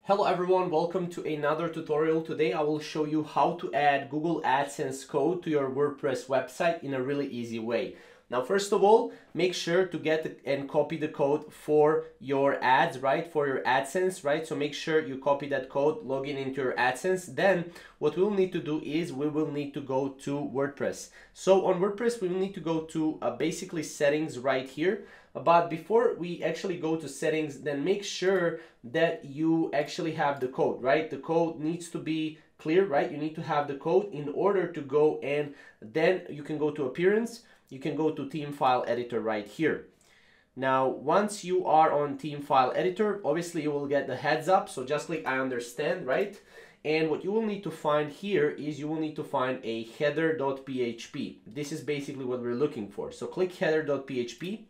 Hello everyone, welcome to another tutorial. Today I will show you how to add Google AdSense code to your WordPress website in a really easy way. Now first of all, make sure to get and copy the code for your ads, right? For your AdSense, right? So make sure you copy that code, log in into your AdSense. Then what we'll need to do is we will need to go to WordPress. So on WordPress, we will need to go to basically settings right here. But before we actually go to settings, then make sure that you actually have the code, right? The code needs to be clear, right? You need to have the code in order to go, and then you can go to appearance. You can go to theme file editor right here. Now, once you are on theme file editor, obviously you will get the heads up. So just click I understand, right? And what you will need to find here is you will need to find a header.php. This is basically what we're looking for. So click header.php.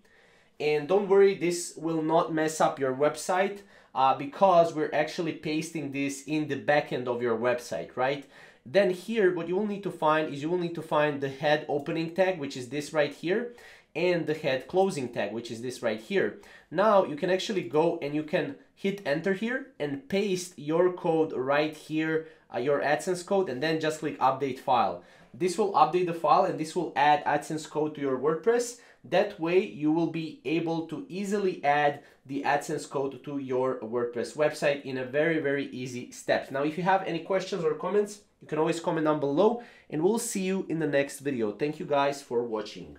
And don't worry, this will not mess up your website because we're actually pasting this in the backend of your website, right? Then here, what you will need to find is you will need to find the head opening tag, which is this right here, and the head closing tag, which is this right here. Now you can actually go and you can hit enter here and paste your code right here, your AdSense code, and then just click update file. This will update the file and this will add AdSense code to your WordPress. That way you will be able to easily add the AdSense code to your WordPress website in a very easy steps. Now, if you have any questions or comments, you can always comment down below and we'll see you in the next video. Thank you guys for watching.